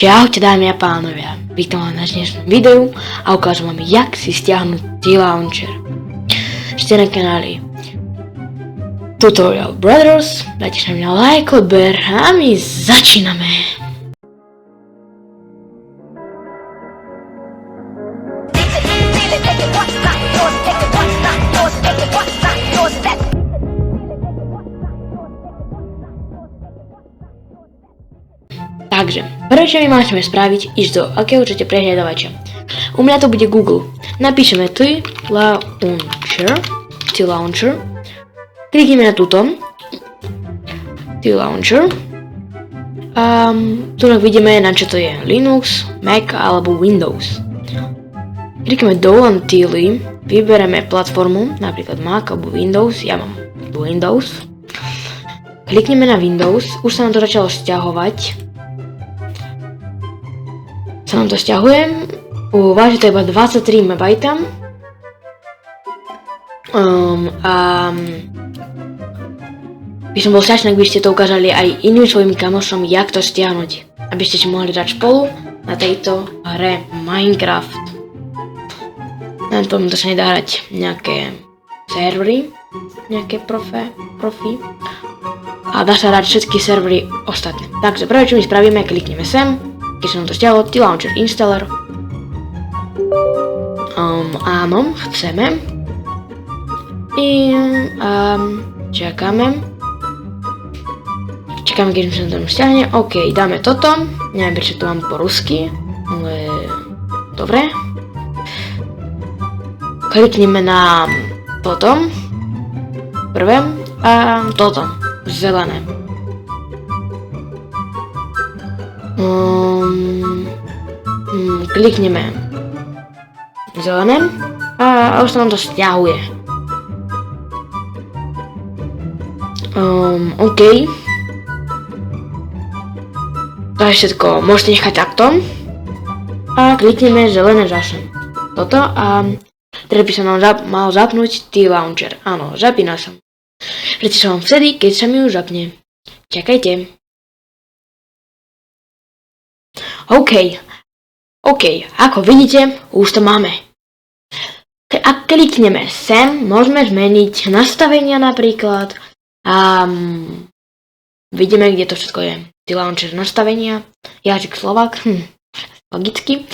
Čaute dámy a pánovia, vítam vás na dnešnom videu a ukážem vám, jak si stiahnuť T-Launcher. Ste na kanáli Tutorial Brothers, dajte na mňa like, odber a my začíname. Takže, prvé čo my máte spraviť, ísť do akého chcete prehľadovača. U mňa to bude Google. Napíšeme T-Launcher, klikneme na túto T-Launcher a tu vidíme, na čo to je, Linux, Mac alebo Windows. Klikneme dole na T-Li, vybereme platformu, napríklad Mac alebo Windows, ja mám Windows. Klikneme na Windows, už sa nám to začalo sťahovať. Sa nám to stiahuje, váži to iba 23 MB a by som bol šťastný, ak by ste to ukázali aj iným svojim kamošom, jak to stiahnuť, aby ste si mohli hrať spolu na tejto hre Minecraft. Na tom to sa nedá hrať nejaké servery, nejaké profi a dá sa hrať všetky servery ostatné. Takže prvé čo my spravíme, klikneme sem. Keď sa nám to stiahlo, T-Launcher Installer. Áno, chceme. Čakáme. Čakáme, keď sa nám to stiahne. OK, dáme toto. Neviem, prečo to mám po rusky, ale dobre. Klikneme na toto. Prvé. A toto. Zelené. Klikneme zelené a už sa nám to stiahuje. OK. To je všetko. Môžete nechať takto. A klikneme zelené zase. Toto a teraz by sa nám mal zapnúť T-Launcher. Áno, zapína sa. Prečo sa vám vtedy, keď sa mi už zapne. Čakajte. OK, ako vidíte, už to máme. Ak klikneme sem, môžeme zmeniť nastavenia napríklad a vidíme, kde to všetko je. T-Launcher nastavenia, jazyk Slovák, logicky,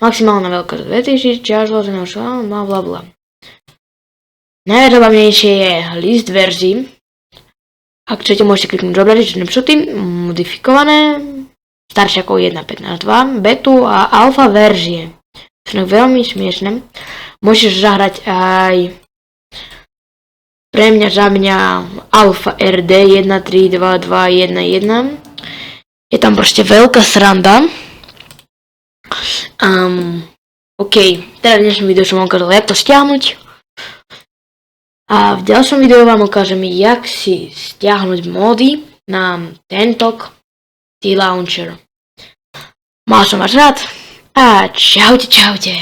maximálna veľkosť 2000, čas vloženého blablabla. Najzábavnejšie je list verzií. Ak chcete, môžete kliknúť do obrazy, modifikované, staršie ako 1.15.2, betu a alfa verzie. Sú veľmi smiešné. Môžeš zahrať aj za mňa alfa RD 132211. Je tam proste veľká sranda. OK, teda v dnešnom videu som vám ukázal, jak to stiahnuť. A v ďalšom videu vám ukážem, jak si stiahnuť módy na tento T-Launcher. Mal som vás rád a čaute.